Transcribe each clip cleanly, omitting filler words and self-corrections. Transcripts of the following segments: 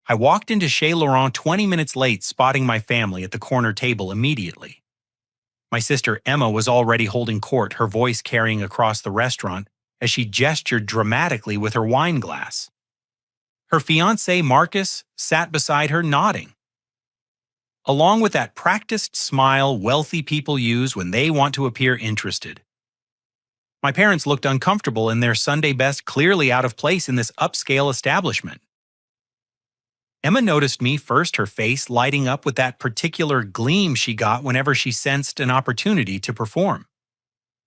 I walked into Chez Laurent 20 minutes late, spotting my family at the corner table immediately. My sister Emma was already holding court, her voice carrying across the restaurant as she gestured dramatically with her wine glass. Her fiancé, Marcus, sat beside her nodding. Along with that practiced smile wealthy people use when they want to appear interested. My parents looked uncomfortable in their Sunday best, clearly out of place in this upscale establishment. Emma noticed me first, her face lighting up with that particular gleam she got whenever she sensed an opportunity to perform.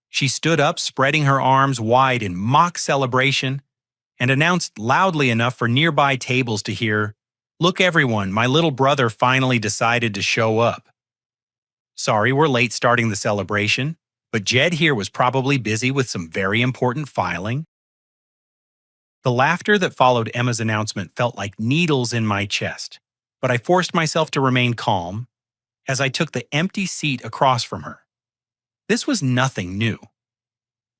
She stood up, spreading her arms wide in mock celebration, and announced loudly enough for nearby tables to hear, "Look everyone, my little brother finally decided to show up. Sorry we're late starting the celebration, but Jed here was probably busy with some very important filing." The laughter that followed Emma's announcement felt like needles in my chest, but I forced myself to remain calm as I took the empty seat across from her. This was nothing new.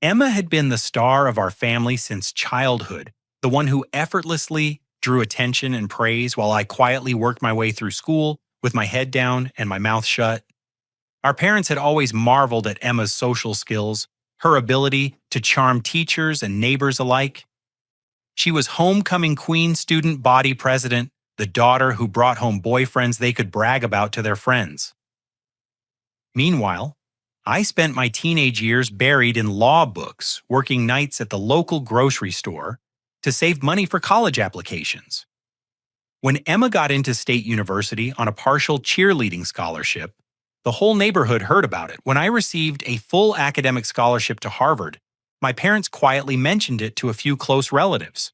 Emma had been the star of our family since childhood, the one who effortlessly drew attention and praise while I quietly worked my way through school with my head down and my mouth shut. Our parents had always marveled at Emma's social skills, her ability to charm teachers and neighbors alike. She was homecoming queen, student body president, the daughter who brought home boyfriends they could brag about to their friends. Meanwhile, I spent my teenage years buried in law books, working nights at the local grocery store to save money for college applications. When Emma got into State University on a partial cheerleading scholarship, the whole neighborhood heard about it. When I received a full academic scholarship to Harvard, my parents quietly mentioned it to a few close relatives.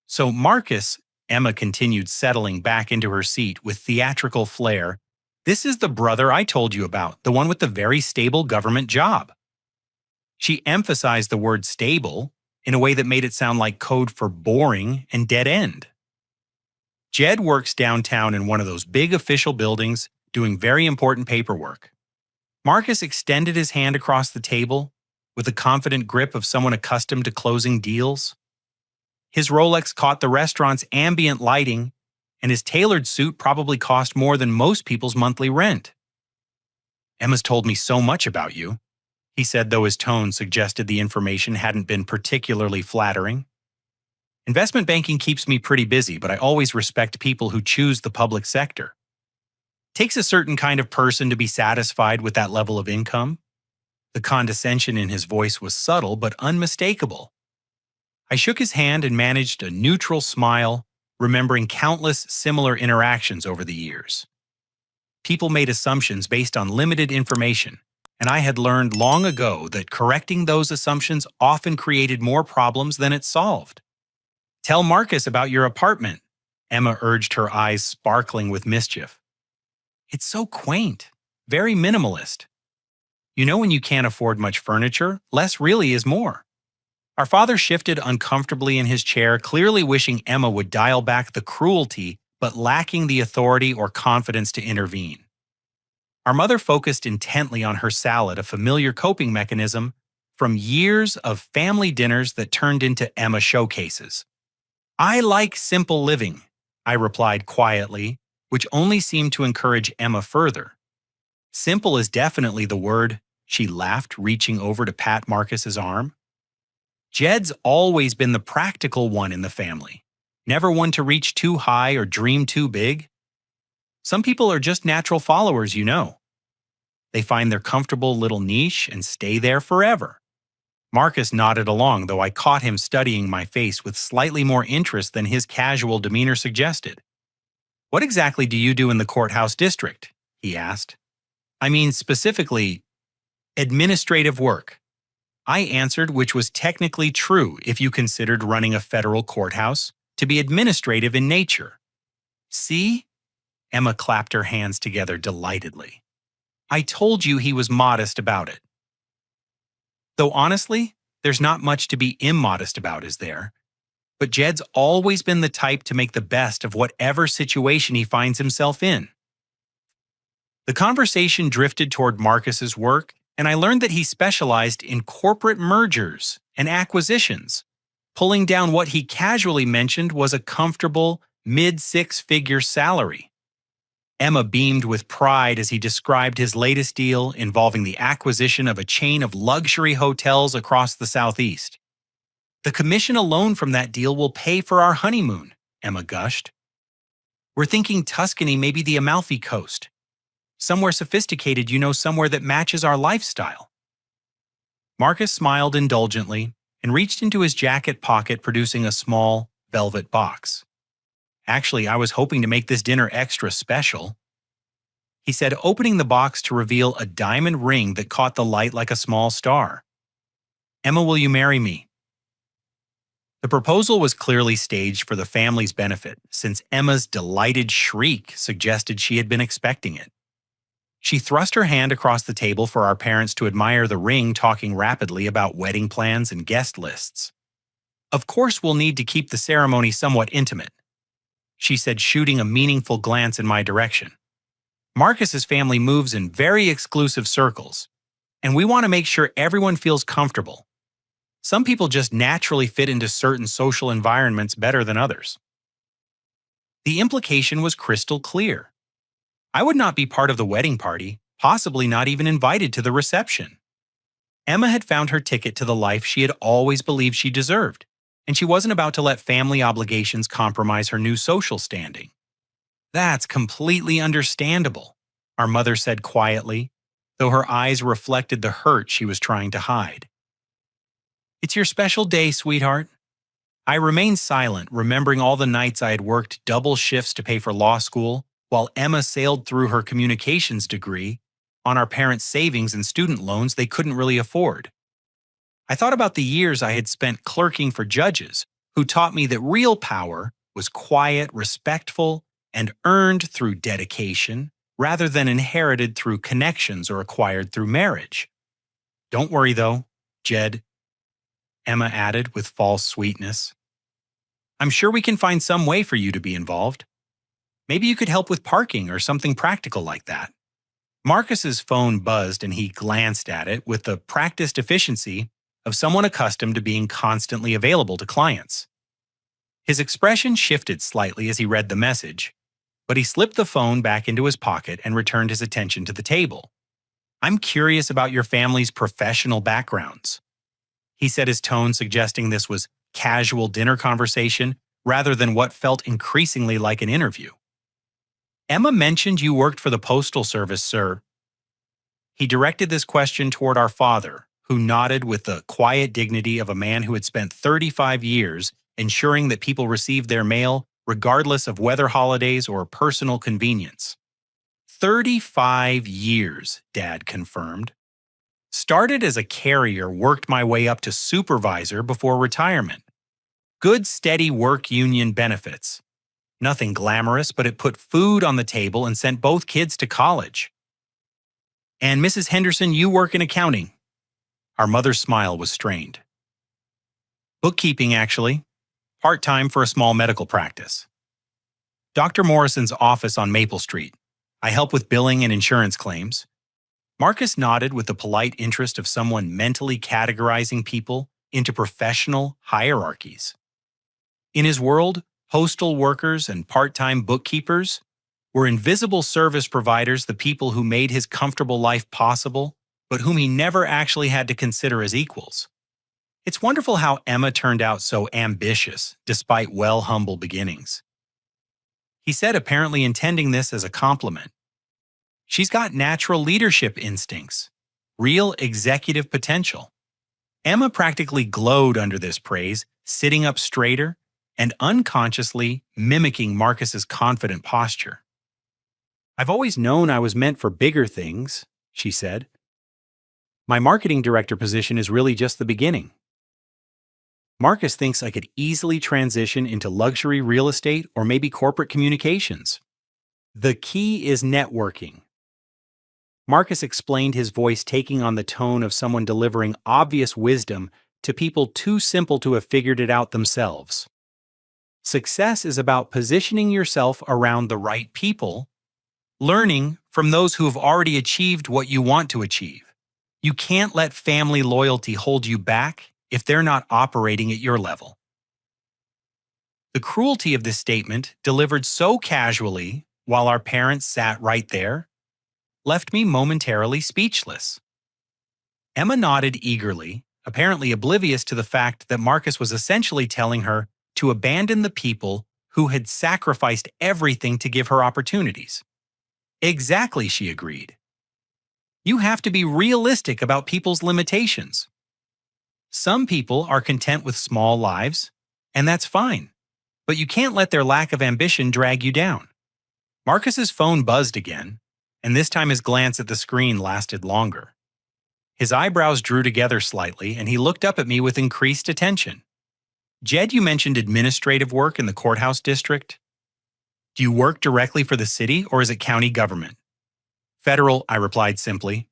"So Marcus," Emma continued, settling back into her seat with theatrical flair, "this is the brother I told you about, the one with the very stable government job." She emphasized the word stable in a way that made it sound like code for boring and dead end. "Jed works downtown in one of those big official buildings doing very important paperwork." Marcus extended his hand across the table with the confident grip of someone accustomed to closing deals. His Rolex caught the restaurant's ambient lighting, and his tailored suit probably cost more than most people's monthly rent. "Emma's told me so much about you," he said, though his tone suggested the information hadn't been particularly flattering. "Investment banking keeps me pretty busy, but I always respect people who choose the public sector. Takes a certain kind of person to be satisfied with that level of income." The condescension in his voice was subtle but unmistakable. I shook his hand and managed a neutral smile, remembering countless similar interactions over the years. People made assumptions based on limited information, and I had learned long ago that correcting those assumptions often created more problems than it solved. "Tell Marcus about your apartment," Emma urged, her eyes sparkling with mischief. "It's so quaint, very minimalist. You know, when you can't afford much furniture, less really is more." Our father shifted uncomfortably in his chair, clearly wishing Emma would dial back the cruelty, but lacking the authority or confidence to intervene. Our mother focused intently on her salad, a familiar coping mechanism from years of family dinners that turned into Emma showcases. "I like simple living," I replied quietly, which only seemed to encourage Emma further. "Simple is definitely the word," she laughed, reaching over to pat Marcus's arm. "Jed's always been the practical one in the family, never one to reach too high or dream too big. Some people are just natural followers, you know. They find their comfortable little niche and stay there forever." Marcus nodded along, though I caught him studying my face with slightly more interest than his casual demeanor suggested. "What exactly do you do in the courthouse district?" he asked. "I mean, specifically, administrative work." I answered, which was technically true if you considered running a federal courthouse to be administrative in nature. "See?" Emma clapped her hands together delightedly. "I told you he was modest about it." Though honestly, there's not much to be immodest about, is there? But Jed's always been the type to make the best of whatever situation he finds himself in. The conversation drifted toward Marcus's work, and I learned that he specialized in corporate mergers and acquisitions. Pulling down what he casually mentioned was a comfortable, mid-six-figure salary. Emma beamed with pride as he described his latest deal involving the acquisition of a chain of luxury hotels across the Southeast. The commission alone from that deal will pay for our honeymoon, Emma gushed. We're thinking Tuscany, maybe the Amalfi Coast. Somewhere sophisticated, somewhere that matches our lifestyle. Marcus smiled indulgently and reached into his jacket pocket, producing a small velvet box. Actually, I was hoping to make this dinner extra special, he said, opening the box to reveal a diamond ring that caught the light like a small star. Emma, will you marry me? The proposal was clearly staged for the family's benefit, since Emma's delighted shriek suggested she had been expecting it. She thrust her hand across the table for our parents to admire the ring, talking rapidly about wedding plans and guest lists. Of course, we'll need to keep the ceremony somewhat intimate, she said, shooting a meaningful glance in my direction. Marcus's family moves in very exclusive circles, and we want to make sure everyone feels comfortable. Some people just naturally fit into certain social environments better than others. The implication was crystal clear. I would not be part of the wedding party, possibly not even invited to the reception. Emma had found her ticket to the life she had always believed she deserved, and she wasn't about to let family obligations compromise her new social standing. That's completely understandable, our mother said quietly, though her eyes reflected the hurt she was trying to hide. It's your special day, sweetheart. I remained silent, remembering all the nights I had worked double shifts to pay for law school, while Emma sailed through her communications degree on our parents' savings and student loans they couldn't really afford. I thought about the years I had spent clerking for judges who taught me that real power was quiet, respectful, and earned through dedication rather than inherited through connections or acquired through marriage. Don't worry though, Jed, Emma added with false sweetness. I'm sure we can find some way for you to be involved. Maybe you could help with parking or something practical like that. Marcus's phone buzzed and he glanced at it with the practiced efficiency of someone accustomed to being constantly available to clients. His expression shifted slightly as he read the message, but he slipped the phone back into his pocket and returned his attention to the table. I'm curious about your family's professional backgrounds, he said, his tone suggesting this was casual dinner conversation rather than what felt increasingly like an interview. Emma mentioned you worked for the Postal Service, sir. He directed this question toward our father, who nodded with the quiet dignity of a man who had spent 35 years ensuring that people received their mail regardless of weather holidays or personal convenience. 35 years, Dad confirmed. Started as a carrier, worked my way up to supervisor before retirement. Good, steady work union benefits. Nothing glamorous, but it put food on the table and sent both kids to college. And Mrs. Henderson, you work in accounting. Our mother's smile was strained. Bookkeeping, actually. Part-time for a small medical practice. Dr. Morrison's office on Maple Street. I help with billing and insurance claims. Marcus nodded with the polite interest of someone mentally categorizing people into professional hierarchies. In his world, postal workers and part-time bookkeepers were invisible service providers, the people who made his comfortable life possible, but whom he never actually had to consider as equals. It's wonderful how Emma turned out so ambitious, despite humble beginnings. He said, apparently intending this as a compliment. She's got natural leadership instincts, real executive potential. Emma practically glowed under this praise, sitting up straighter and unconsciously mimicking Marcus's confident posture. I've always known I was meant for bigger things, she said. My marketing director position is really just the beginning. Marcus thinks I could easily transition into luxury real estate or maybe corporate communications. The key is networking. Marcus explained, his voice taking on the tone of someone delivering obvious wisdom to people too simple to have figured it out themselves. Success is about positioning yourself around the right people, learning from those who have already achieved what you want to achieve. You can't let family loyalty hold you back if they're not operating at your level. The cruelty of this statement, delivered so casually while our parents sat right there, left me momentarily speechless. Emma nodded eagerly, apparently oblivious to the fact that Marcus was essentially telling her to abandon the people who had sacrificed everything to give her opportunities. Exactly, she agreed. You have to be realistic about people's limitations. Some people are content with small lives, and that's fine. But you can't let their lack of ambition drag you down. Marcus's phone buzzed again, and this time his glance at the screen lasted longer. His eyebrows drew together slightly, and he looked up at me with increased attention. Jed, you mentioned administrative work in the courthouse district. Do you work directly for the city, or is it county government? Federal, I replied simply.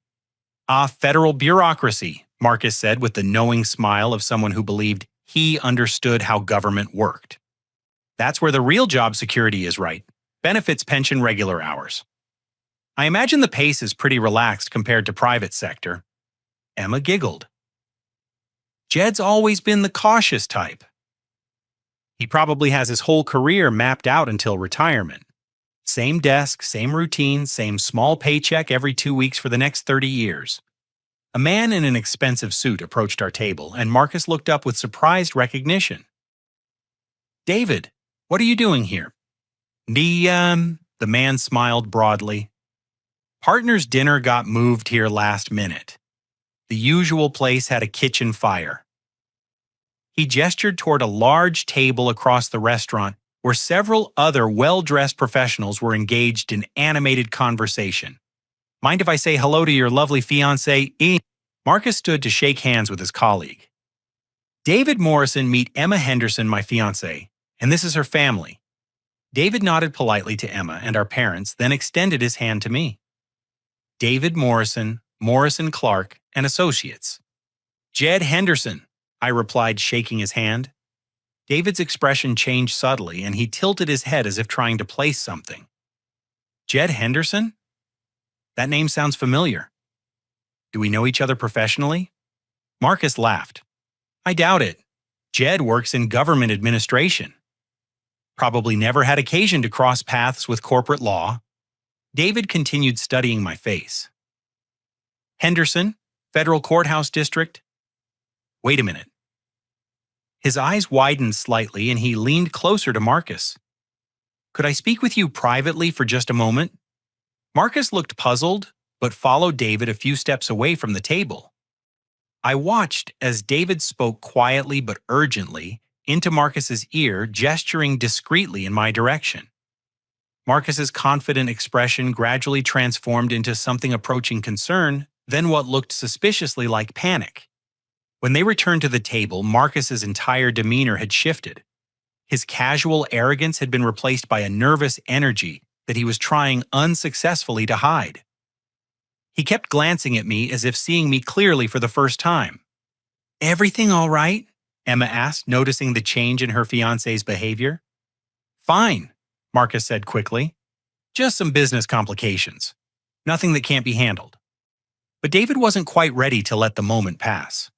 Federal bureaucracy, Marcus said with the knowing smile of someone who believed he understood how government worked. That's where the real job security is, right? Benefits, pension, regular hours. I imagine the pace is pretty relaxed compared to private sector. Emma giggled. Jed's always been the cautious type. He probably has his whole career mapped out until retirement. Same desk, same routine, same small paycheck every 2 weeks for the next 30 years. A man in an expensive suit approached our table, and Marcus looked up with surprised recognition. David, what are you doing here? The man smiled broadly. Partner's dinner got moved here last minute. The usual place had a kitchen fire. He gestured toward a large table across the restaurant where several other well-dressed professionals were engaged in animated conversation. Mind if I say hello to your lovely fiancé? Marcus stood to shake hands with his colleague. David Morrison, meet Emma Henderson, my fiancé, and this is her family. David nodded politely to Emma and our parents, then extended his hand to me. David Morrison, Morrison Clark, and Associates. Jed Henderson, I replied, shaking his hand. David's expression changed subtly, and he tilted his head as if trying to place something. Jed Henderson? That name sounds familiar. Do we know each other professionally? Marcus laughed. I doubt it. Jed works in government administration. Probably never had occasion to cross paths with corporate law. David continued studying my face. Henderson, Federal Courthouse District. Wait a minute. His eyes widened slightly and he leaned closer to Marcus. Could I speak with you privately for just a moment? Marcus looked puzzled, but followed David a few steps away from the table. I watched as David spoke quietly but urgently into Marcus's ear, gesturing discreetly in my direction. Marcus's confident expression gradually transformed into something approaching concern, then what looked suspiciously like panic. When they returned to the table, Marcus's entire demeanor had shifted. His casual arrogance had been replaced by a nervous energy that he was trying unsuccessfully to hide. He kept glancing at me as if seeing me clearly for the first time. Everything all right? Emma asked, noticing the change in her fiancé's behavior. Fine, Marcus said quickly. Just some business complications. Nothing that can't be handled. But David wasn't quite ready to let the moment pass.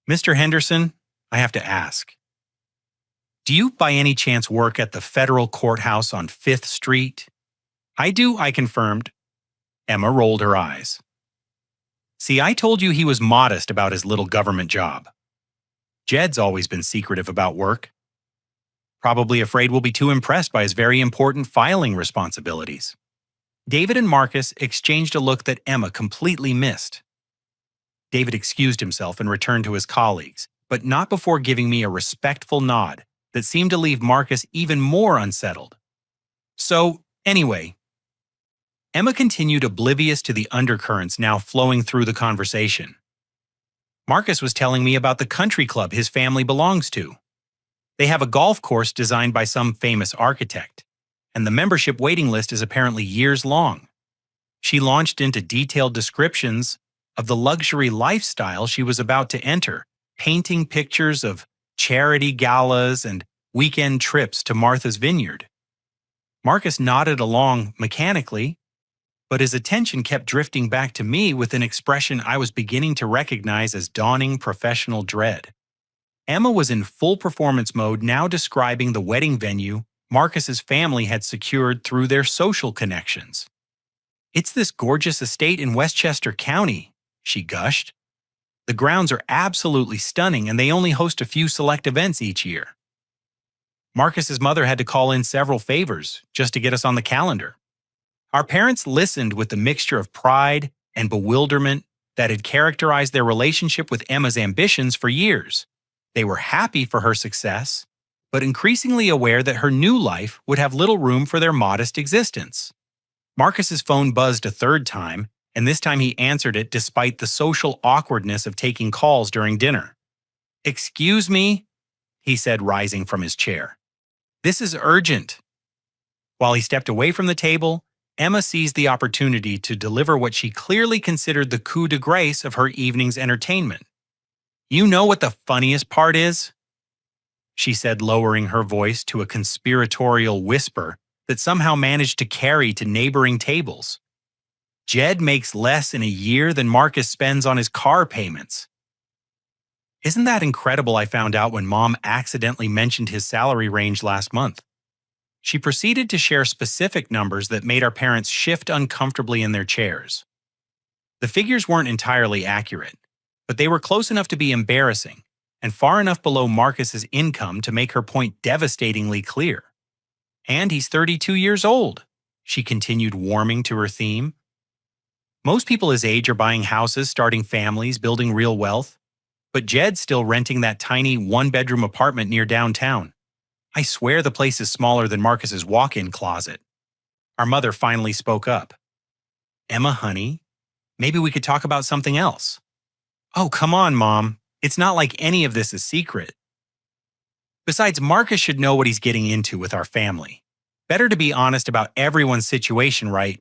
Mr. Henderson, I have to ask. Do you by any chance work at the federal courthouse on 5th Street? I do, I confirmed. Emma rolled her eyes. See, I told you he was modest about his little government job. Jed's always been secretive about work. Probably afraid we'll be too impressed by his very important filing responsibilities. David and Marcus exchanged a look that Emma completely missed. David excused himself and returned to his colleagues, but not before giving me a respectful nod that seemed to leave Marcus even more unsettled. So, anyway, Emma continued, oblivious to the undercurrents now flowing through the conversation. Marcus was telling me about the country club his family belongs to. They have a golf course designed by some famous architect, and the membership waiting list is apparently years long. She launched into detailed descriptions of the luxury lifestyle she was about to enter, painting pictures of charity galas and weekend trips to Martha's Vineyard. Marcus nodded along mechanically, but his attention kept drifting back to me with an expression I was beginning to recognize as dawning professional dread. Emma was in full performance mode, now describing the wedding venue Marcus's family had secured through their social connections. "It's this gorgeous estate in Westchester County," she gushed. "The grounds are absolutely stunning, and they only host a few select events each year." Marcus's mother had to call in several favors just to get us on the calendar. Our parents listened with the mixture of pride and bewilderment that had characterized their relationship with Emma's ambitions for years. They were happy for her success, but increasingly aware that her new life would have little room for their modest existence. Marcus's phone buzzed a third time, and this time he answered it despite the social awkwardness of taking calls during dinner. "Excuse me," he said, rising from his chair. "This is urgent." While he stepped away from the table, Emma seized the opportunity to deliver what she clearly considered the coup de grace of her evening's entertainment. "You know what the funniest part is?" she said, lowering her voice to a conspiratorial whisper that somehow managed to carry to neighboring tables. "Jed makes less in a year than Marcus spends on his car payments." "Isn't that incredible?" I found out when Mom accidentally mentioned his salary range last month. She proceeded to share specific numbers that made our parents shift uncomfortably in their chairs. The figures weren't entirely accurate, but they were close enough to be embarrassing and far enough below Marcus's income to make her point devastatingly clear. "And he's 32 years old," she continued, warming to her theme. "Most people his age are buying houses, starting families, building real wealth. But Jed's still renting that tiny one-bedroom apartment near downtown. I swear the place is smaller than Marcus's walk-in closet." Our mother finally spoke up. "Emma, honey, maybe we could talk about something else." "Oh, come on, Mom. It's not like any of this is secret. Besides, Marcus should know what he's getting into with our family. Better to be honest about everyone's situation, right?"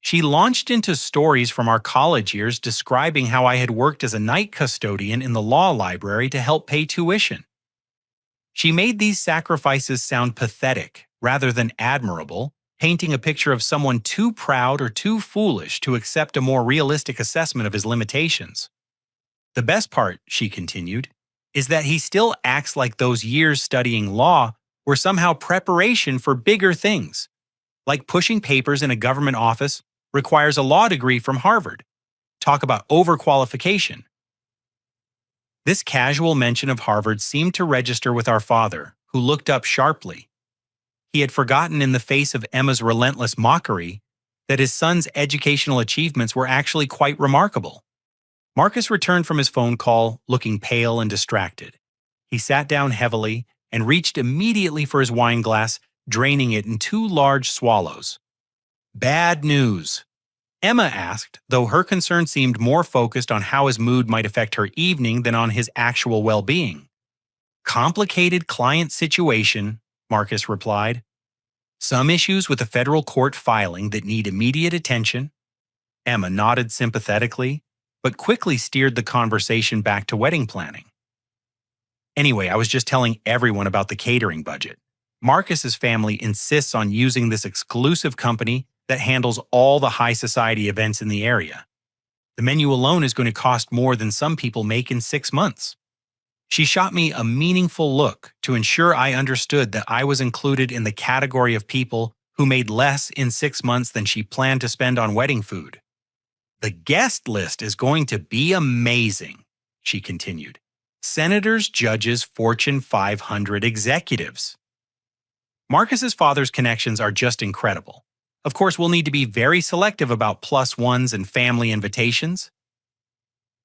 She launched into stories from our college years describing how I had worked as a night custodian in the law library to help pay tuition. She made these sacrifices sound pathetic rather than admirable, painting a picture of someone too proud or too foolish to accept a more realistic assessment of his limitations. "The best part," she continued, "is that he still acts like those years studying law were somehow preparation for bigger things, like pushing papers in a government office requires a law degree from Harvard. Talk about overqualification." This casual mention of Harvard seemed to register with our father, who looked up sharply. He had forgotten in the face of Emma's relentless mockery that his son's educational achievements were actually quite remarkable. Marcus returned from his phone call, looking pale and distracted. He sat down heavily and reached immediately for his wine glass, draining it in 2 large swallows. "Bad news," Emma asked, though her concern seemed more focused on how his mood might affect her evening than on his actual well-being. "Complicated client situation," Marcus replied. "Some issues with a federal court filing that need immediate attention." Emma nodded sympathetically, but quickly steered the conversation back to wedding planning. "Anyway, I was just telling everyone about the catering budget. Marcus's family insists on using this exclusive company that handles all the high society events in the area. The menu alone is going to cost more than some people make in 6 months." She shot me a meaningful look to ensure I understood that I was included in the category of people who made less in 6 months than she planned to spend on wedding food. "The guest list is going to be amazing," she continued. "Senators, judges, Fortune 500 executives." Marcus's father's connections are just incredible. Of course, we'll need to be very selective about +1s and family invitations.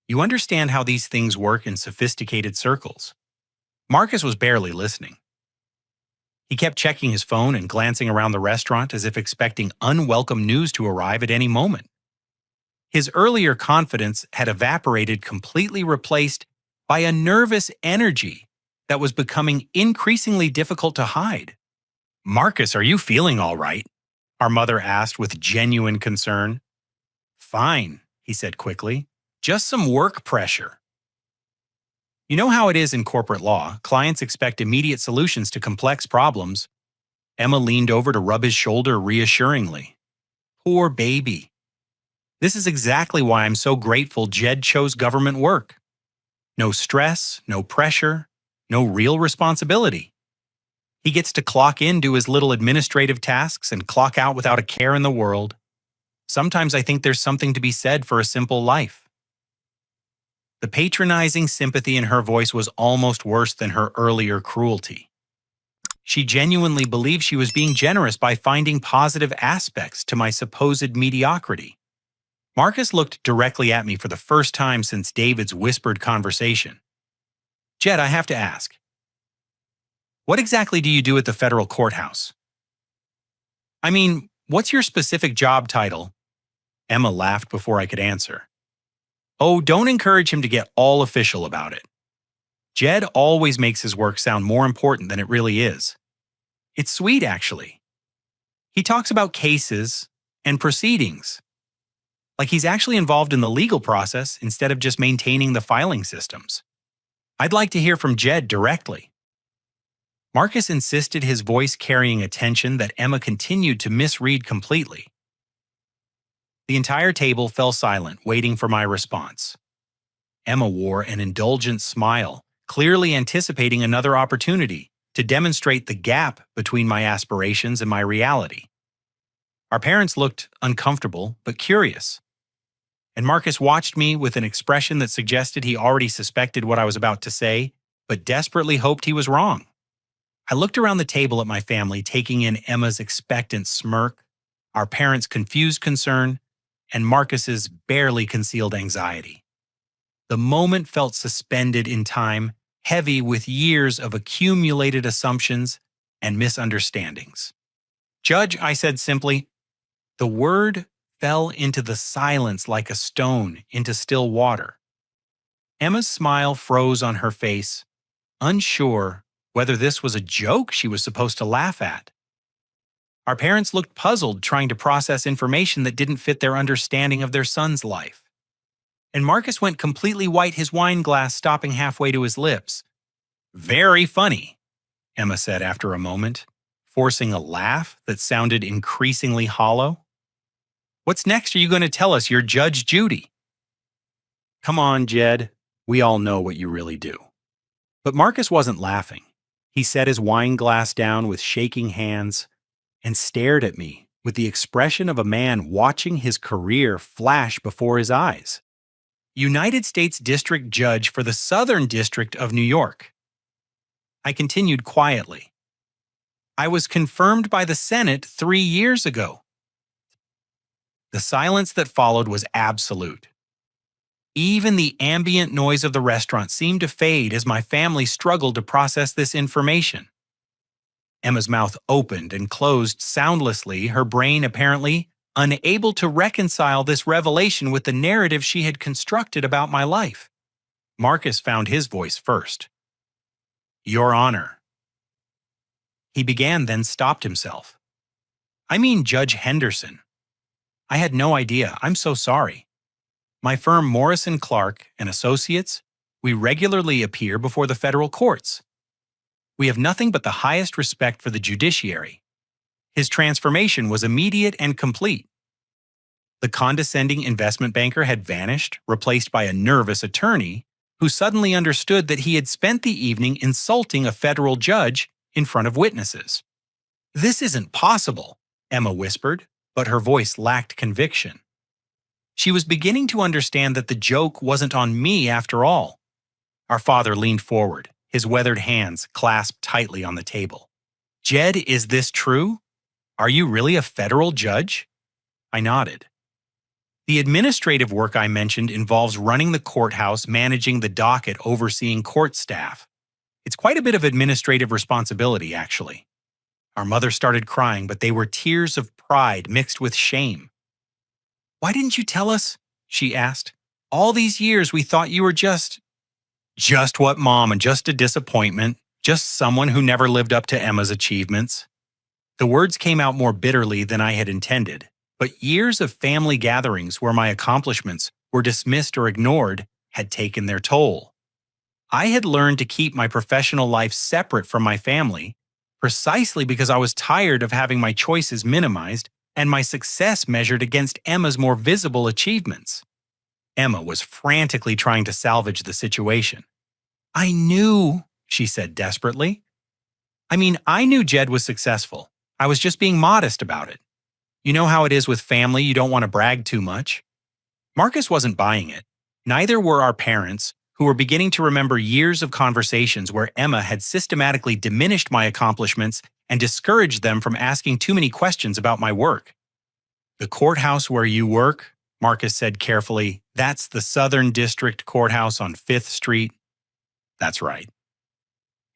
You understand how these things work in sophisticated circles. Marcus was barely listening. He kept checking his phone and glancing around the restaurant as if expecting unwelcome news to arrive at any moment. His earlier confidence had evaporated, completely replaced by a nervous energy that was becoming increasingly difficult to hide. "Marcus, are you feeling all right?" our mother asked with genuine concern. "Fine," he said quickly. "Just some work pressure." You know how it is in corporate law. Clients expect immediate solutions to complex problems. Emma leaned over to rub his shoulder reassuringly. "Poor baby. This is exactly why I'm so grateful Jed chose government work. No stress, no pressure, No real responsibility. He gets to clock in, do his little administrative tasks, and clock out without a care in the world. Sometimes I think there's something to be said for a simple life. The patronizing sympathy in her voice was almost worse than her earlier cruelty. She genuinely believed she was being generous by finding positive aspects to my supposed mediocrity. Marcus looked directly at me for the first time since David's whispered conversation. Jed, I have to ask, what exactly do you do at the federal courthouse? I mean, what's your specific job title? Emma laughed before I could answer. Oh, don't encourage him to get all official about it. Jed always makes his work sound more important than it really is. It's sweet, actually. He talks about cases and proceedings, like he's actually involved in the legal process instead of just maintaining the filing systems. I'd like to hear from Jed directly. Marcus insisted, his voice carrying a tension that Emma continued to misread completely. The entire table fell silent, waiting for my response. Emma wore an indulgent smile, clearly anticipating another opportunity to demonstrate the gap between my aspirations and my reality. Our parents looked uncomfortable but curious, and Marcus watched me with an expression that suggested he already suspected what I was about to say, but desperately hoped he was wrong. I looked around the table at my family, taking in Emma's expectant smirk, our parents' confused concern, and Marcus's barely concealed anxiety. The moment felt suspended in time, heavy with years of accumulated assumptions and misunderstandings. Judge, I said simply. The word fell into the silence like a stone into still water. Emma's smile froze on her face, unsure whether this was a joke she was supposed to laugh at. Our parents looked puzzled, trying to process information that didn't fit their understanding of their son's life. And Marcus went completely white, his wine glass stopping halfway to his lips. Very funny, Emma said after a moment, forcing a laugh that sounded increasingly hollow. What's next? Are you going to tell us you're Judge Judy? Come on, Jed. We all know what you really do. But Marcus wasn't laughing. He set his wine glass down with shaking hands and stared at me with the expression of a man watching his career flash before his eyes. United States District Judge for the Southern District of New York. I continued quietly. I was confirmed by the Senate 3 years ago. The silence that followed was absolute. Even the ambient noise of the restaurant seemed to fade as my family struggled to process this information. Emma's mouth opened and closed soundlessly, her brain apparently unable to reconcile this revelation with the narrative she had constructed about my life. Marcus found his voice first. Your Honor. He began, then stopped himself. I mean Judge Henderson. I had no idea. I'm so sorry. My firm Morrison Clark and Associates, we regularly appear before the federal courts. We have nothing but the highest respect for the judiciary. His transformation was immediate and complete. The condescending investment banker had vanished, replaced by a nervous attorney who suddenly understood that he had spent the evening insulting a federal judge in front of witnesses. This isn't possible, Emma whispered, but her voice lacked conviction. She was beginning to understand that the joke wasn't on me after all. Our father leaned forward, his weathered hands clasped tightly on the table. Jed, is this true? Are you really a federal judge? I nodded. The administrative work I mentioned involves running the courthouse, managing the docket, overseeing court staff. It's quite a bit of administrative responsibility, actually. Our mother started crying, but they were tears of pride mixed with shame. Why didn't you tell us? She asked. All these years we thought you were just what, Mom, and just a disappointment, just someone who never lived up to Emma's achievements. The words came out more bitterly than I had intended, but years of family gatherings where my accomplishments were dismissed or ignored had taken their toll. I had learned to keep my professional life separate from my family, precisely because I was tired of having my choices minimized and my success measured against Emma's more visible achievements. Emma was frantically trying to salvage the situation. I knew, she said desperately. I mean, I knew Jed was successful. I was just being modest about it. You know how it is with family, you don't want to brag too much. Marcus wasn't buying it. Neither were our parents, who were beginning to remember years of conversations where Emma had systematically diminished my accomplishments and discouraged them from asking too many questions about my work. The courthouse where you work, Marcus said carefully, that's the Southern District Courthouse on 5th Street. That's right.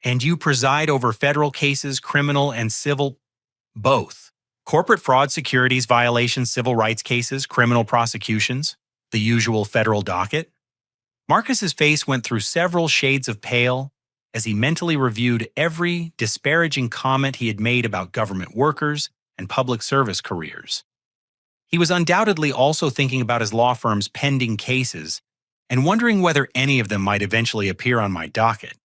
And you preside over federal cases, criminal and civil, both. Corporate fraud, securities violations, civil rights cases, criminal prosecutions, the usual federal docket. Marcus's face went through several shades of pale as he mentally reviewed every disparaging comment he had made about government workers and public service careers. He was undoubtedly also thinking about his law firm's pending cases and wondering whether any of them might eventually appear on my docket.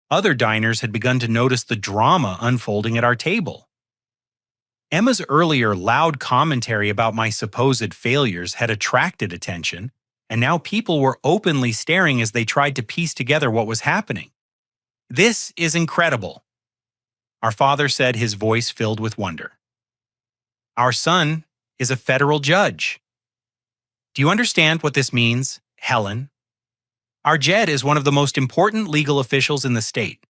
Other diners had begun to notice the drama unfolding at our table. Emma's earlier loud commentary about my supposed failures had attracted attention, and now people were openly staring as they tried to piece together what was happening. This is incredible, our father said, his voice filled with wonder. Our son is a federal judge. Do you understand what this means, Helen? Our Jed is one of the most important legal officials in the state.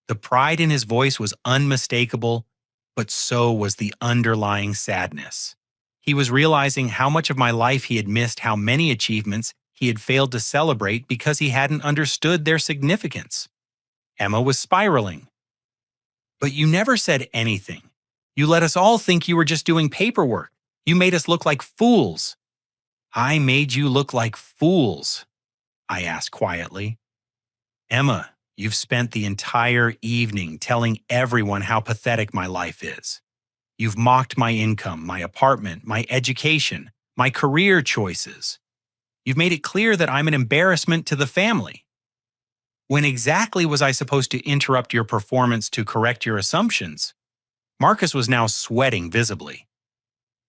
The pride in his voice was unmistakable, but so was the underlying sadness. He was realizing how much of my life he had missed, how many achievements he had failed to celebrate because he hadn't understood their significance. Emma was spiraling. But you never said anything. You let us all think you were just doing paperwork. You made us look like fools. I made you look like fools, I asked quietly. Emma, you've spent the entire evening telling everyone how pathetic my life is. You've mocked my income, my apartment, my education, my career choices. You've made it clear that I'm an embarrassment to the family. When exactly was I supposed to interrupt your performance to correct your assumptions? Marcus was now sweating visibly.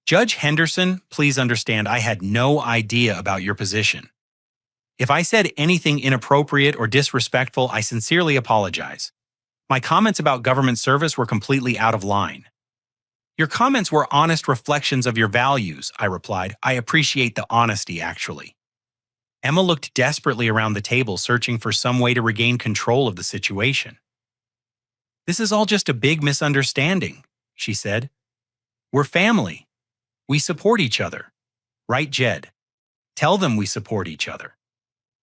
Judge Henderson, please understand I had no idea about your position. If I said anything inappropriate or disrespectful, I sincerely apologize. My comments about government service were completely out of line. Your comments were honest reflections of your values, I replied. I appreciate the honesty, actually. Emma looked desperately around the table, searching for some way to regain control of the situation. This is all just a big misunderstanding, she said. We're family. We support each other. Right, Jed? Tell them we support each other.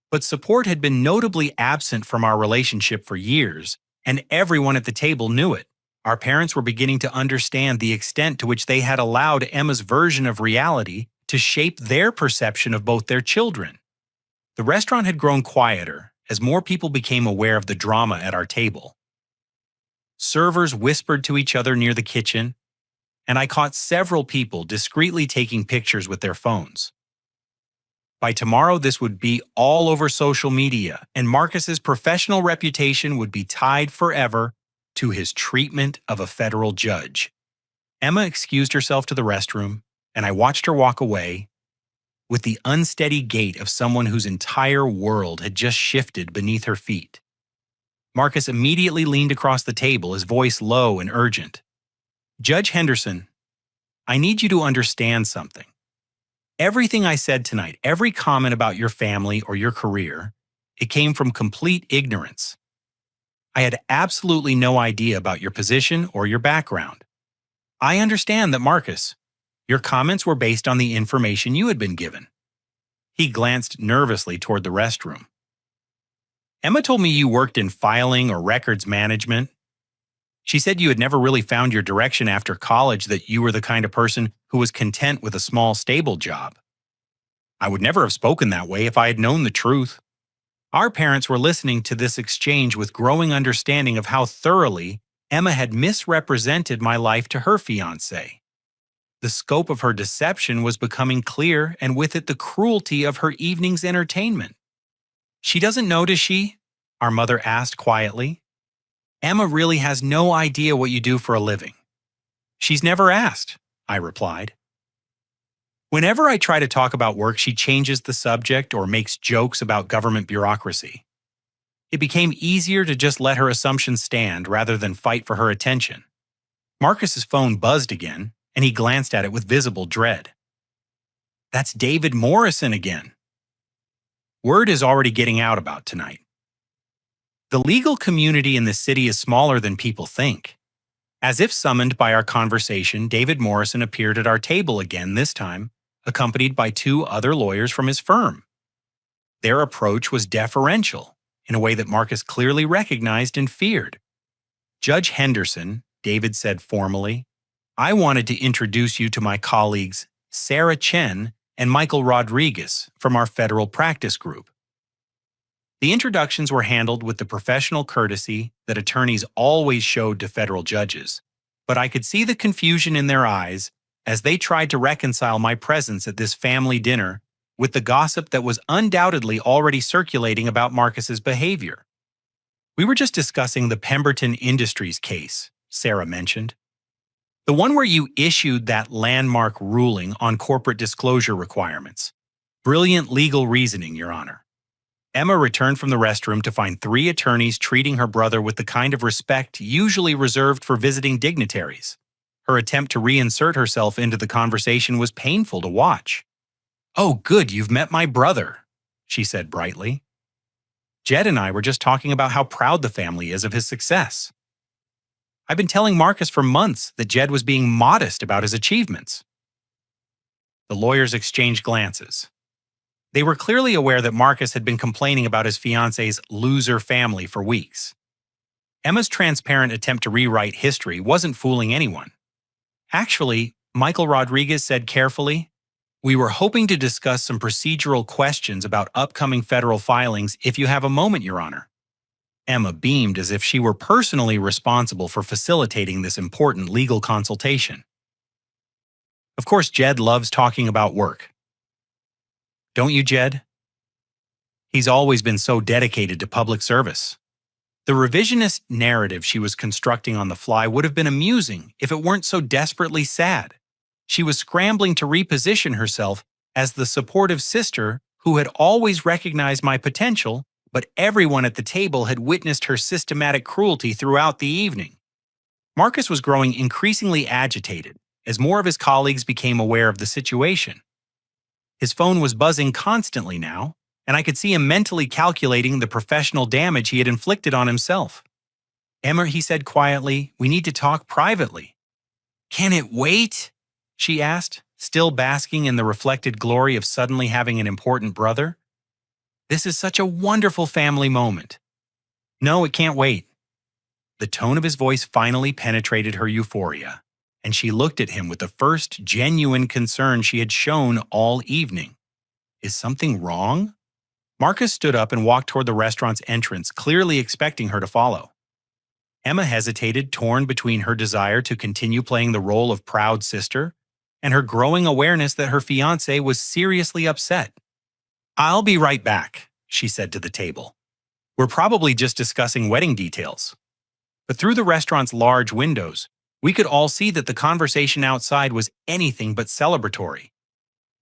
But support had been notably absent from our relationship for years, and everyone at the table knew it. Our parents were beginning to understand the extent to which they had allowed Emma's version of reality to shape their perception of both their children. The restaurant had grown quieter as more people became aware of the drama at our table. Servers whispered to each other near the kitchen, and I caught several people discreetly taking pictures with their phones. By tomorrow, this would be all over social media, and Marcus's professional reputation would be tied forever to his treatment of a federal judge. Emma excused herself to the restroom, and I watched her walk away with the unsteady gait of someone whose entire world had just shifted beneath her feet. Marcus immediately leaned across the table, his voice low and urgent. Judge Henderson, I need you to understand something. Everything I said tonight, every comment about your family or your career, it came from complete ignorance. I had absolutely no idea about your position or your background. I understand that, Marcus, your comments were based on the information you had been given. He glanced nervously toward the restroom. Emma told me you worked in filing or records management. She said you had never really found your direction after college, that you were the kind of person who was content with a small, stable job. I would never have spoken that way if I had known the truth. Our parents were listening to this exchange with growing understanding of how thoroughly Emma had misrepresented my life to her fiancé. The scope of her deception was becoming clear, and with it the cruelty of her evening's entertainment. She doesn't know, does she? Our mother asked quietly. Emma really has no idea what you do for a living. She's never asked, I replied. Whenever I try to talk about work, she changes the subject or makes jokes about government bureaucracy. It became easier to just let her assumptions stand rather than fight for her attention. Marcus's phone buzzed again, and he glanced at it with visible dread. That's David Morrison again. Word is already getting out about tonight. The legal community in the city is smaller than people think. As if summoned by our conversation, David Morrison appeared at our table again this time, accompanied by 2 other lawyers from his firm. Their approach was deferential, in a way that Marcus clearly recognized and feared. Judge Henderson, David said formally, I wanted to introduce you to my colleagues Sarah Chen and Michael Rodriguez from our federal practice group. The introductions were handled with the professional courtesy that attorneys always showed to federal judges, but I could see the confusion in their eyes as they tried to reconcile my presence at this family dinner with the gossip that was undoubtedly already circulating about Marcus's behavior. We were just discussing the Pemberton Industries case, Sarah mentioned. The one where you issued that landmark ruling on corporate disclosure requirements. Brilliant legal reasoning, Your Honor. Emma returned from the restroom to find 3 attorneys treating her brother with the kind of respect usually reserved for visiting dignitaries. Her attempt to reinsert herself into the conversation was painful to watch. Oh, good, you've met my brother, she said brightly. Jed and I were just talking about how proud the family is of his success. I've been telling Marcus for months that Jed was being modest about his achievements. The lawyers exchanged glances. They were clearly aware that Marcus had been complaining about his fiancé's loser family for weeks. Emma's transparent attempt to rewrite history wasn't fooling anyone. Actually, Michael Rodriguez said carefully, we were hoping to discuss some procedural questions about upcoming federal filings if you have a moment, Your Honor. Emma beamed as if she were personally responsible for facilitating this important legal consultation. Of course, Jed loves talking about work. Don't you, Jed? He's always been so dedicated to public service. The revisionist narrative she was constructing on the fly would have been amusing if it weren't so desperately sad. She was scrambling to reposition herself as the supportive sister who had always recognized my potential, but everyone at the table had witnessed her systematic cruelty throughout the evening. Marcus was growing increasingly agitated as more of his colleagues became aware of the situation. His phone was buzzing constantly now, and I could see him mentally calculating the professional damage he had inflicted on himself. Emma, he said quietly, we need to talk privately. Can it wait? She asked, still basking in the reflected glory of suddenly having an important brother. This is such a wonderful family moment. No, it can't wait. The tone of his voice finally penetrated her euphoria, and she looked at him with the first genuine concern she had shown all evening. Is something wrong? Marcus stood up and walked toward the restaurant's entrance, clearly expecting her to follow. Emma hesitated, torn between her desire to continue playing the role of proud sister and her growing awareness that her fiancé was seriously upset. I'll be right back, she said to the table. We're probably just discussing wedding details. But through the restaurant's large windows, we could all see that the conversation outside was anything but celebratory.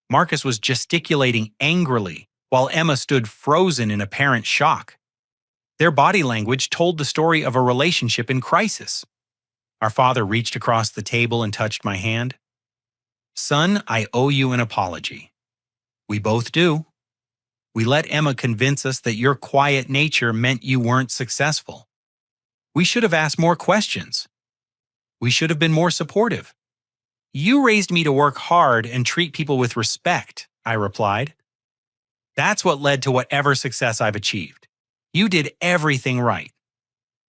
Marcus was gesticulating angrily, while Emma stood frozen in apparent shock. Their body language told the story of a relationship in crisis. Our father reached across the table and touched my hand. Son, I owe you an apology. We both do. We let Emma convince us that your quiet nature meant you weren't successful. We should have asked more questions. We should have been more supportive. You raised me to work hard and treat people with respect, I replied. That's what led to whatever success I've achieved. You did everything right.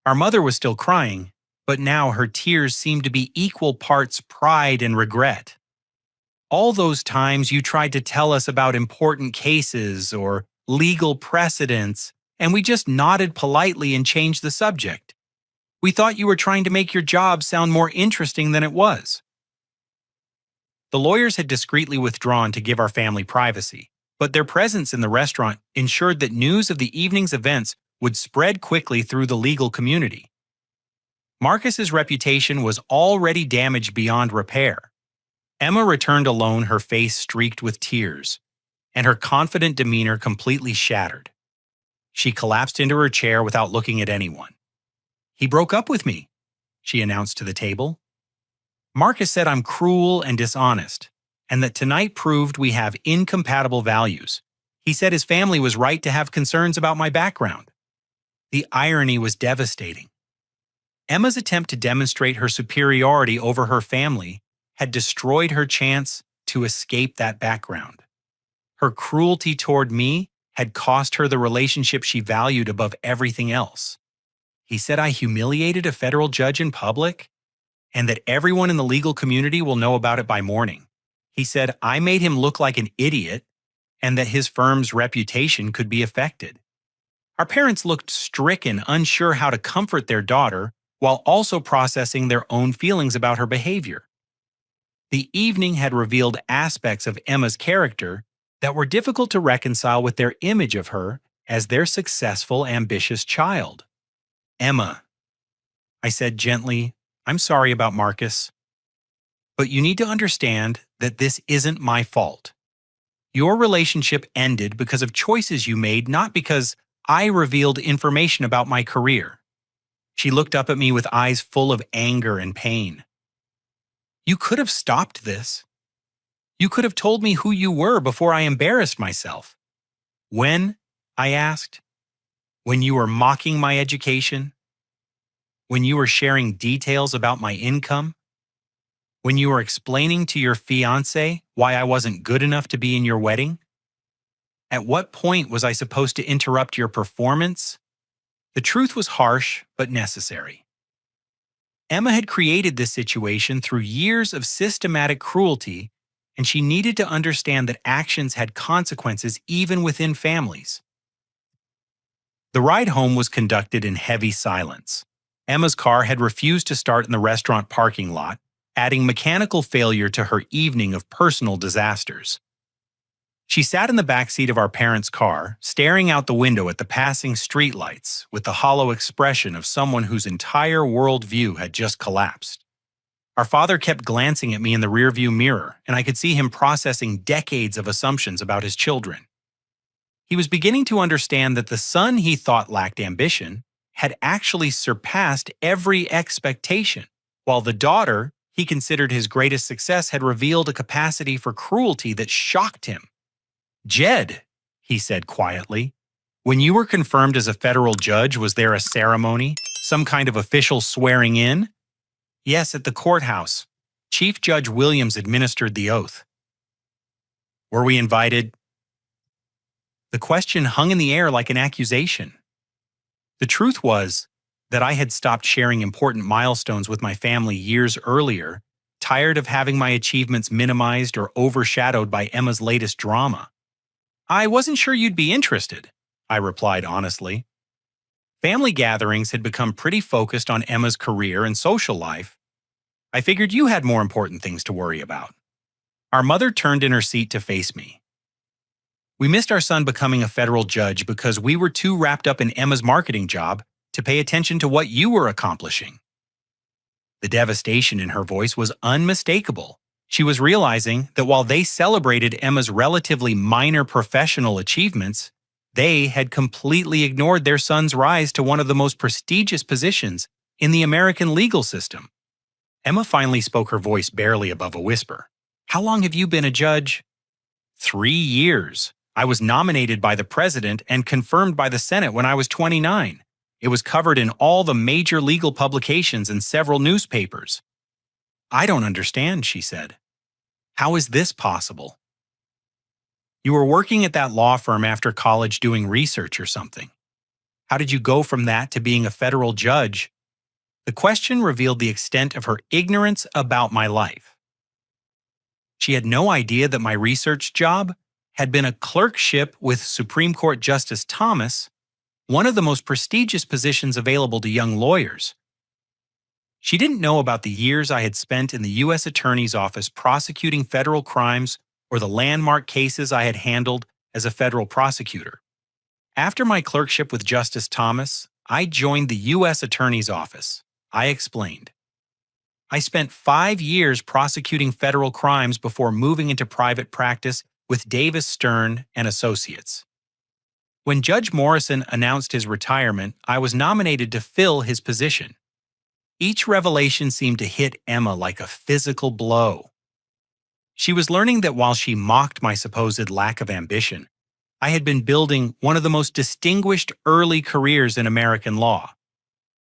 Our mother was still crying, but now her tears seemed to be equal parts pride and regret. All those times you tried to tell us about important cases or legal precedents, and we just nodded politely and changed the subject. We thought you were trying to make your job sound more interesting than it was. The lawyers had discreetly withdrawn to give our family privacy, but their presence in the restaurant ensured that news of the evening's events would spread quickly through the legal community. Marcus's reputation was already damaged beyond repair. Emma returned alone, her face streaked with tears, and her confident demeanor completely shattered. She collapsed into her chair without looking at anyone. "He broke up with me," she announced to the table. "Marcus said I'm cruel and dishonest, and that tonight proved we have incompatible values. He said his family was right to have concerns about my background." The irony was devastating. Emma's attempt to demonstrate her superiority over her family had destroyed her chance to escape that background. Her cruelty toward me had cost her the relationship she valued above everything else. "He said I humiliated a federal judge in public, and that everyone in the legal community will know about it by morning. He said I made him look like an idiot, and that his firm's reputation could be affected." Our parents looked stricken, unsure how to comfort their daughter, while also processing their own feelings about her behavior. The evening had revealed aspects of Emma's character that were difficult to reconcile with their image of her as their successful, ambitious child. "Emma," I said gently, "I'm sorry about Marcus. But you need to understand that this isn't my fault. Your relationship ended because of choices you made, not because I revealed information about my career." She looked up at me with eyes full of anger and pain. "You could have stopped this. You could have told me who you were before I embarrassed myself." "When?" I asked. "When you were mocking my education? When you were sharing details about my income? When you were explaining to your fiancé why I wasn't good enough to be in your wedding? At what point was I supposed to interrupt your performance?" The truth was harsh, but necessary. Emma had created this situation through years of systematic cruelty, and she needed to understand that actions had consequences even within families. The ride home was conducted in heavy silence. Emma's car had refused to start in the restaurant parking lot, adding mechanical failure to her evening of personal disasters. She sat in the backseat of our parents' car, staring out the window at the passing streetlights with the hollow expression of someone whose entire worldview had just collapsed. Our father kept glancing at me in the rearview mirror, and I could see him processing decades of assumptions about his children. He was beginning to understand that the son he thought lacked ambition had actually surpassed every expectation, while the daughter he considered his greatest success had revealed a capacity for cruelty that shocked him. "Jed," he said quietly, "when you were confirmed as a federal judge, was there a ceremony? Some kind of official swearing in?" "Yes, at the courthouse. Chief Judge Williams administered the oath." "Were we invited?" The question hung in the air like an accusation. The truth was that I had stopped sharing important milestones with my family years earlier, tired of having my achievements minimized or overshadowed by Emma's latest drama. "I wasn't sure you'd be interested," I replied honestly. Family gatherings had become pretty focused on Emma's career and social life. "I figured you had more important things to worry about." Our mother turned in her seat to face me. "We missed our son becoming a federal judge because we were too wrapped up in Emma's marketing job to pay attention to what you were accomplishing." The devastation in her voice was unmistakable. She was realizing that while they celebrated Emma's relatively minor professional achievements, they had completely ignored their son's rise to one of the most prestigious positions in the American legal system. Emma finally spoke, her voice barely above a whisper. "How long have you been a judge?" 3 years. I was nominated by the president and confirmed by the Senate when I was 29. It was covered in all the major legal publications and several newspapers." "I don't understand," she said. "How is this possible?" "You were working at that law firm after college doing research or something. How did you go from that to being a federal judge?" The question revealed the extent of her ignorance about my life. She had no idea that my research job had been a clerkship with Supreme Court Justice Thomas, one of the most prestigious positions available to young lawyers. She didn't know about the years I had spent in the U.S. Attorney's Office prosecuting federal crimes or the landmark cases I had handled as a federal prosecutor. After my clerkship with Justice Thomas, I joined the U.S. Attorney's Office. I explained. I spent 5 years prosecuting federal crimes before moving into private practice with Davis Stern and Associates. When Judge Morrison announced his retirement, I was nominated to fill his position. Each revelation seemed to hit Emma like a physical blow. She was learning that while she mocked my supposed lack of ambition, I had been building one of the most distinguished early careers in American law.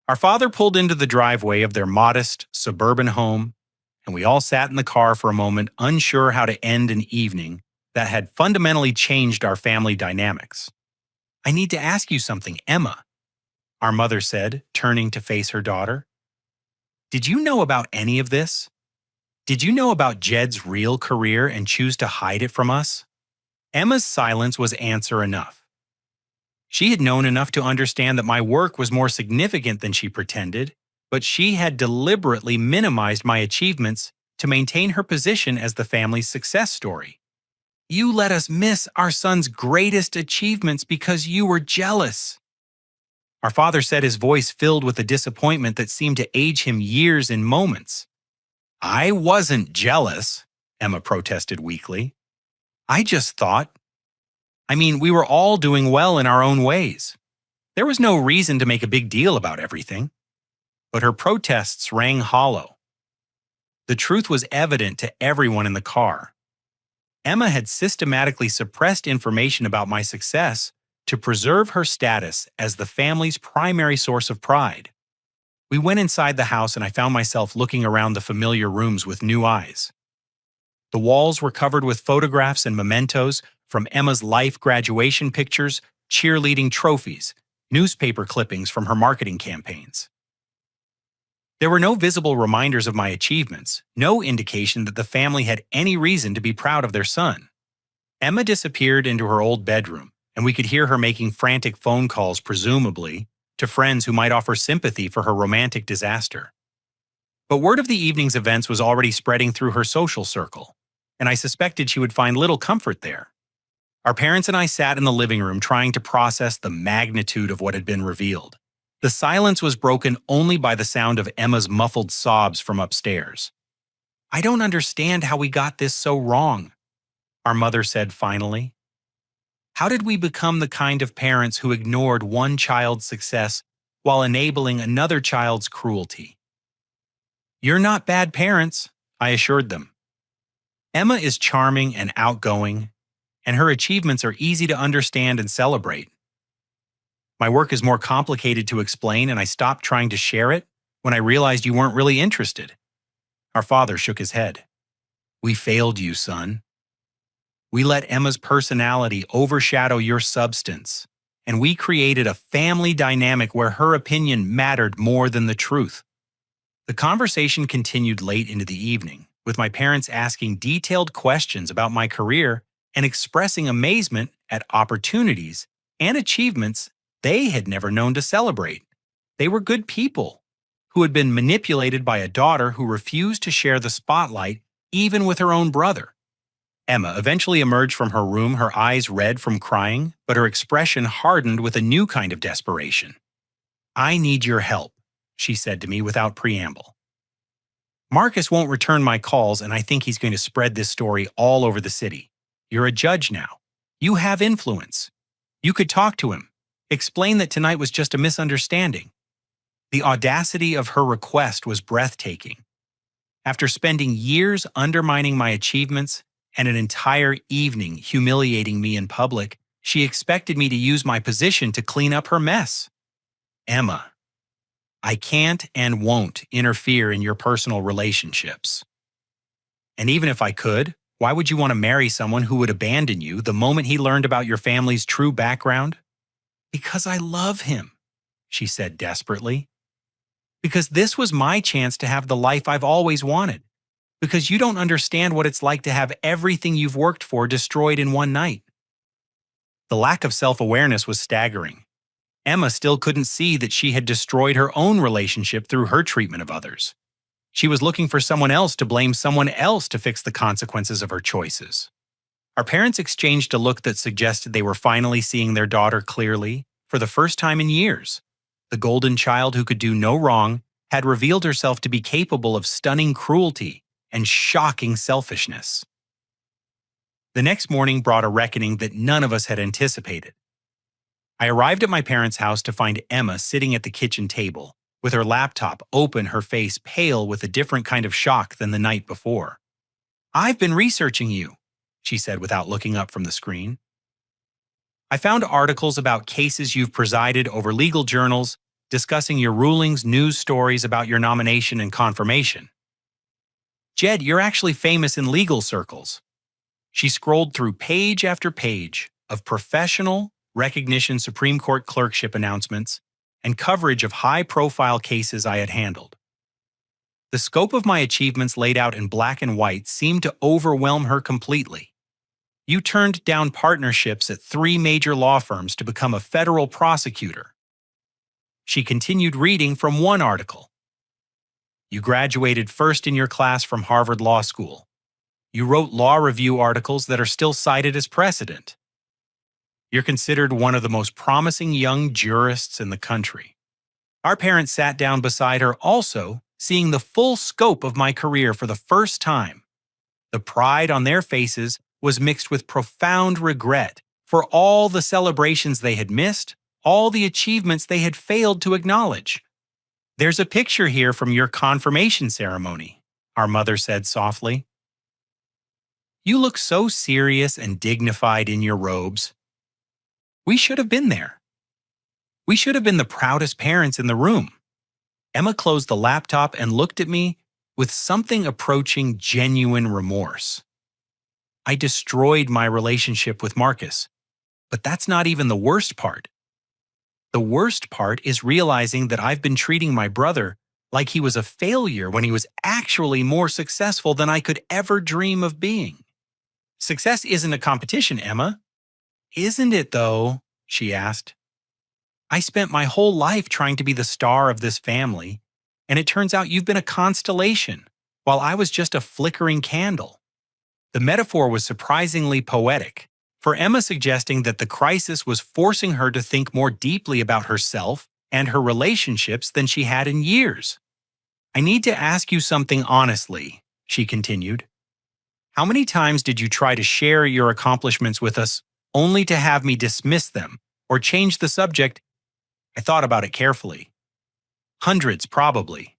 Our father pulled into the driveway of their modest, suburban home, and we all sat in the car for a moment, unsure how to end an evening that had fundamentally changed our family dynamics. "I need to ask you something, Emma," our mother said, turning to face her daughter. "Did you know about any of this? Did you know about Jed's real career and choose to hide it from us?" Emma's silence was answer enough. She had known enough to understand that my work was more significant than she pretended, but she had deliberately minimized my achievements to maintain her position as the family's success story. "You let us miss our son's greatest achievements because you were jealous." Our father said, his voice filled with a disappointment that seemed to age him years in moments. "I wasn't jealous," Emma protested weakly. "I just thought. We were all doing well in our own ways. There was no reason to make a big deal about everything." But her protests rang hollow. The truth was evident to everyone in the car. Emma had systematically suppressed information about my success to preserve her status as the family's primary source of pride. We went inside the house and I found myself looking around the familiar rooms with new eyes. The walls were covered with photographs and mementos from Emma's life graduation pictures, cheerleading trophies, newspaper clippings from her marketing campaigns. There were no visible reminders of my achievements, no indication that the family had any reason to be proud of their son. Emma disappeared into her old bedroom, and we could hear her making frantic phone calls, presumably, to friends who might offer sympathy for her romantic disaster. But word of the evening's events was already spreading through her social circle, and I suspected she would find little comfort there. Our parents and I sat in the living room trying to process the magnitude of what had been revealed. The silence was broken only by the sound of Emma's muffled sobs from upstairs. "I don't understand how we got this so wrong," our mother said finally. "How did we become the kind of parents who ignored one child's success while enabling another child's cruelty?" "You're not bad parents," I assured them. "Emma is charming and outgoing, and her achievements are easy to understand and celebrate. My work is more complicated to explain, and I stopped trying to share it when I realized you weren't really interested." Our father shook his head. "We failed you, son. We let Emma's personality overshadow your substance, and we created a family dynamic where her opinion mattered more than the truth." The conversation continued late into the evening, with my parents asking detailed questions about my career and expressing amazement at opportunities and achievements they had never known to celebrate. They were good people who had been manipulated by a daughter who refused to share the spotlight even with her own brother. Emma eventually emerged from her room, her eyes red from crying, but her expression hardened with a new kind of desperation. "I need your help," she said to me without preamble. "Marcus won't return my calls, and I think he's going to spread this story all over the city. You're a judge now. You have influence. You could talk to him. Explain that tonight was just a misunderstanding." The audacity of her request was breathtaking. After spending years undermining my achievements and an entire evening humiliating me in public, she expected me to use my position to clean up her mess. "Emma, I can't and won't interfere in your personal relationships. And even if I could, why would you want to marry someone who would abandon you the moment he learned about your family's true background?" "Because I love him," she said desperately. "Because this was my chance to have the life I've always wanted. Because you don't understand what it's like to have everything you've worked for destroyed in one night." The lack of self-awareness was staggering. Emma still couldn't see that she had destroyed her own relationship through her treatment of others. She was looking for someone else to blame someone else to fix the consequences of her choices. Our parents exchanged a look that suggested they were finally seeing their daughter clearly for the first time in years. The golden child who could do no wrong had revealed herself to be capable of stunning cruelty and shocking selfishness. The next morning brought a reckoning that none of us had anticipated. I arrived at my parents' house to find Emma sitting at the kitchen table, with her laptop open, her face pale with a different kind of shock than the night before. "I've been researching you," she said without looking up from the screen. "I found articles about cases you've presided over, legal journals discussing your rulings, news stories about your nomination and confirmation. Jed, you're actually famous in legal circles." She scrolled through page after page of professional recognition Supreme Court clerkship announcements and coverage of high-profile cases I had handled. The scope of my achievements laid out in black and white seemed to overwhelm her completely. "You turned down partnerships at 3 major law firms to become a federal prosecutor." She continued reading from one article. "You graduated first in your class from Harvard Law School. You wrote law review articles that are still cited as precedent. You're considered one of the most promising young jurists in the country." Our parents sat down beside her, also seeing the full scope of my career for the first time. The pride on their faces was mixed with profound regret for all the celebrations they had missed, all the achievements they had failed to acknowledge. "There's a picture here from your confirmation ceremony," our mother said softly. "You look so serious and dignified in your robes. We should have been there. We should have been the proudest parents in the room." Emma closed the laptop and looked at me with something approaching genuine remorse. "I destroyed my relationship with Marcus, but that's not even the worst part. The worst part is realizing that I've been treating my brother like he was a failure when he was actually more successful than I could ever dream of being." "Success isn't a competition, Emma." "Isn't it, though?" she asked. "I spent my whole life trying to be the star of this family, and it turns out you've been a constellation, while I was just a flickering candle." The metaphor was surprisingly poetic, for Emma suggesting that the crisis was forcing her to think more deeply about herself and her relationships than she had in years. "I need to ask you something honestly," she continued. "How many times did you try to share your accomplishments with us only to have me dismiss them or change the subject?" I thought about it carefully. "Hundreds, probably.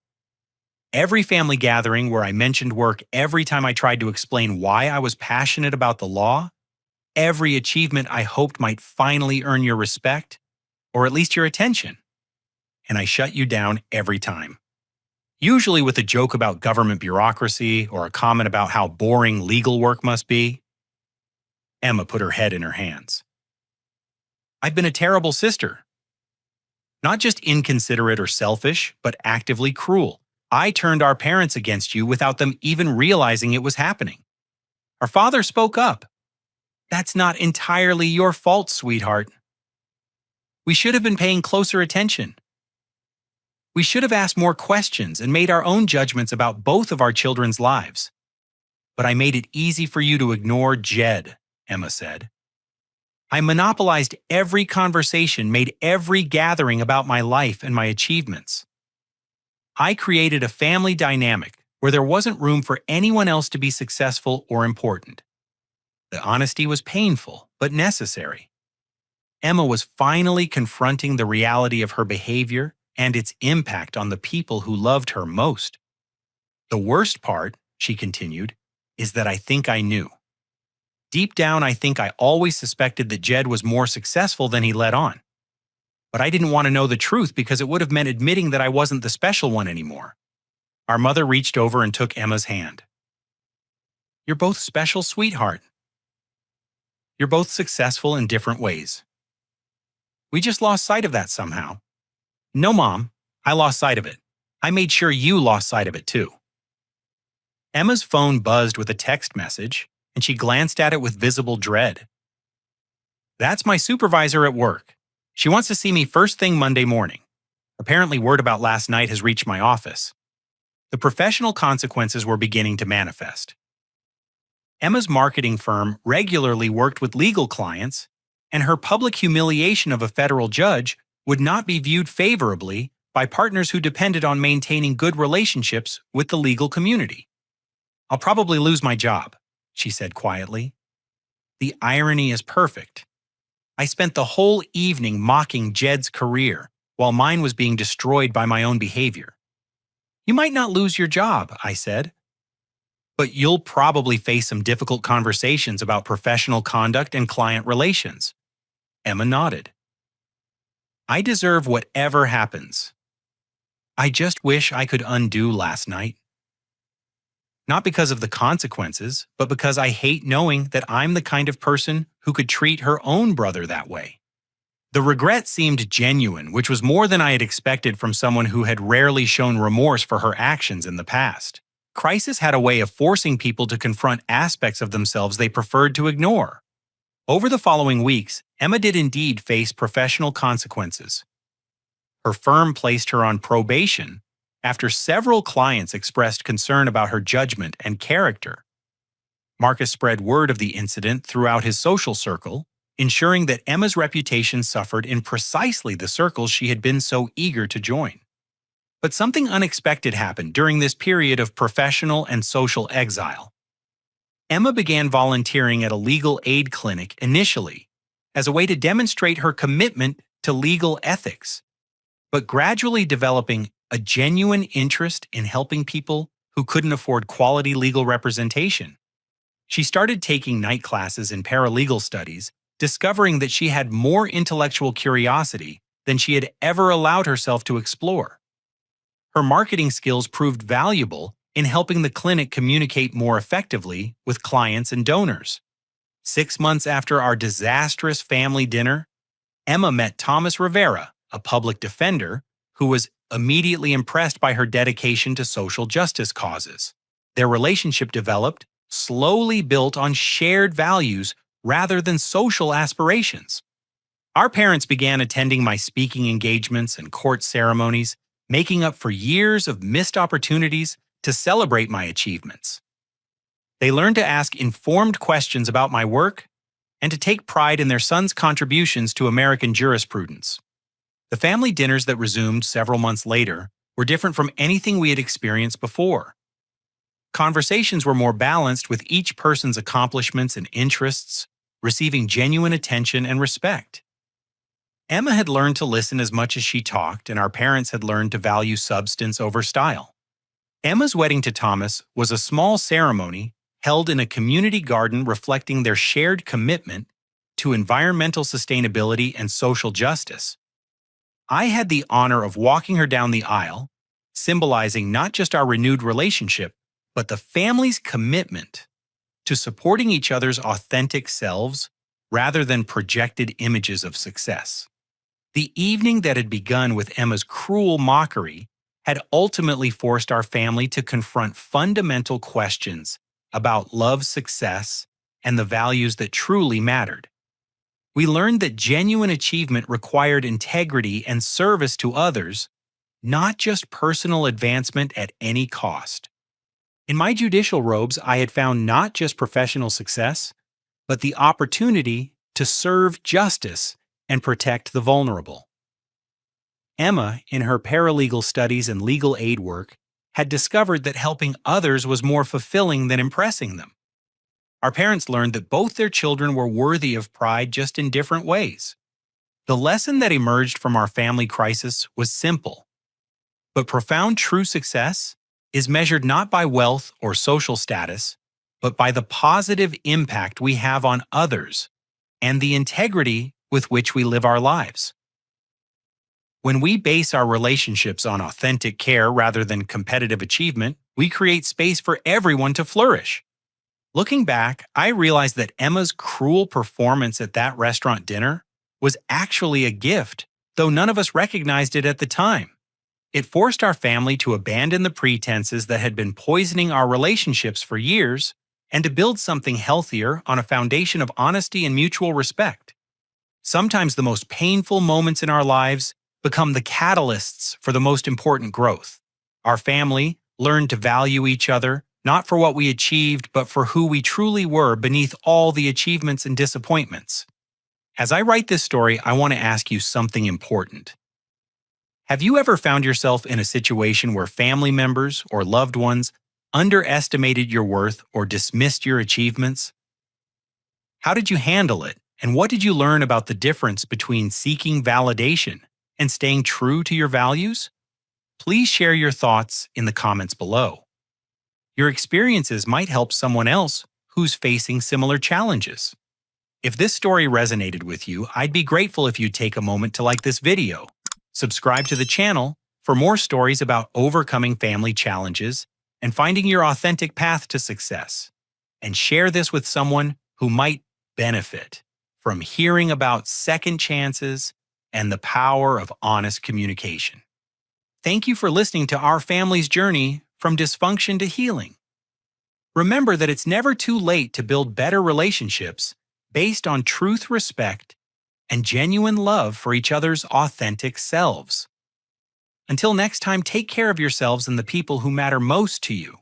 Every family gathering where I mentioned work, every time I tried to explain why I was passionate about the law, every achievement I hoped might finally earn your respect, or at least your attention. And I shut you down every time. Usually with a joke about government bureaucracy or a comment about how boring legal work must be." Emma put her head in her hands. "I've been a terrible sister. Not just inconsiderate or selfish, but actively cruel. I turned our parents against you without them even realizing it was happening. Our father spoke up. That's not entirely your fault, sweetheart. We should have been paying closer attention. We should have asked more questions and made our own judgments about both of our children's lives. But I made it easy for you to ignore Jed," Emma said. "I monopolized every conversation, made every gathering about my life and my achievements. I created a family dynamic where there wasn't room for anyone else to be successful or important. The honesty was painful, but necessary." Emma was finally confronting the reality of her behavior and its impact on the people who loved her most. "The worst part," she continued, "is that I think I knew. Deep down, I think I always suspected that Jed was more successful than he let on. But I didn't want to know the truth because it would have meant admitting that I wasn't the special one anymore." Our mother reached over and took Emma's hand. "You're both special, sweetheart. You're both successful in different ways. We just lost sight of that somehow." "No, Mom, I lost sight of it. I made sure you lost sight of it too." Emma's phone buzzed with a text message, and she glanced at it with visible dread. "That's my supervisor at work. She wants to see me first thing Monday morning. Apparently word about last night has reached my office." The professional consequences were beginning to manifest. Emma's marketing firm regularly worked with legal clients, and her public humiliation of a federal judge would not be viewed favorably by partners who depended on maintaining good relationships with the legal community. "I'll probably lose my job," she said quietly. "The irony is perfect. I spent the whole evening mocking Jed's career, while mine was being destroyed by my own behavior. You might not lose your job, I said, but you'll probably face some difficult conversations about professional conduct and client relations. Emma nodded. I deserve whatever happens. I just wish I could undo last night. Not because of the consequences, but because I hate knowing that I'm the kind of person who could treat her own brother that way. The regret seemed genuine, which was more than I had expected from someone who had rarely shown remorse for her actions in the past. Crisis had a way of forcing people to confront aspects of themselves they preferred to ignore. Over the following weeks, Emma did indeed face professional consequences. Her firm placed her on probation after several clients expressed concern about her judgment and character. Marcus spread word of the incident throughout his social circle, ensuring that Emma's reputation suffered in precisely the circles she had been so eager to join. But something unexpected happened during this period of professional and social exile. Emma began volunteering at a legal aid clinic initially as a way to demonstrate her commitment to legal ethics, but gradually developing a genuine interest in helping people who couldn't afford quality legal representation. She started taking night classes in paralegal studies, discovering that she had more intellectual curiosity than she had ever allowed herself to explore. Her marketing skills proved valuable in helping the clinic communicate more effectively with clients and donors. 6 months after our disastrous family dinner, Emma met Thomas Rivera, a public defender, who was immediately impressed by her dedication to social justice causes. Their relationship developed, slowly built on shared values rather than social aspirations. Our parents began attending my speaking engagements and court ceremonies, making up for years of missed opportunities to celebrate my achievements. They learned to ask informed questions about my work and to take pride in their son's contributions to American jurisprudence. The family dinners that resumed several months later were different from anything we had experienced before. Conversations were more balanced, with each person's accomplishments and interests receiving genuine attention and respect. Emma had learned to listen as much as she talked, and our parents had learned to value substance over style. Emma's wedding to Thomas was a small ceremony held in a community garden reflecting their shared commitment to environmental sustainability and social justice. I had the honor of walking her down the aisle, symbolizing not just our renewed relationship, but the family's commitment to supporting each other's authentic selves rather than projected images of success. The evening that had begun with Emma's cruel mockery had ultimately forced our family to confront fundamental questions about love, success, and the values that truly mattered. We learned that genuine achievement required integrity and service to others, not just personal advancement at any cost. In my judicial robes, I had found not just professional success, but the opportunity to serve justice and protect the vulnerable. Emma, in her paralegal studies and legal aid work, had discovered that helping others was more fulfilling than impressing them. Our parents learned that both their children were worthy of pride, just in different ways. The lesson that emerged from our family crisis was simple, but profound. True success is measured not by wealth or social status, but by the positive impact we have on others and the integrity with which we live our lives. When we base our relationships on authentic care rather than competitive achievement, we create space for everyone to flourish. Looking back, I realized that Emma's cruel performance at that restaurant dinner was actually a gift, though none of us recognized it at the time. It forced our family to abandon the pretenses that had been poisoning our relationships for years and to build something healthier on a foundation of honesty and mutual respect. Sometimes the most painful moments in our lives become the catalysts for the most important growth. Our family learned to value each other, not for what we achieved, but for who we truly were beneath all the achievements and disappointments. As I write this story, I want to ask you something important. Have you ever found yourself in a situation where family members or loved ones underestimated your worth or dismissed your achievements? How did you handle it, And what did you learn about the difference between seeking validation and staying true to your values? Please share your thoughts in the comments below. Your experiences might help someone else who's facing similar challenges. If this story resonated with you, I'd be grateful if you'd take a moment to like this video, subscribe to the channel for more stories about overcoming family challenges and finding your authentic path to success, and share this with someone who might benefit from hearing about second chances and the power of honest communication. Thank you for listening to our family's journey from dysfunction to healing. Remember that it's never too late to build better relationships based on truth, respect, and genuine love for each other's authentic selves. Until next time, take care of yourselves and the people who matter most to you.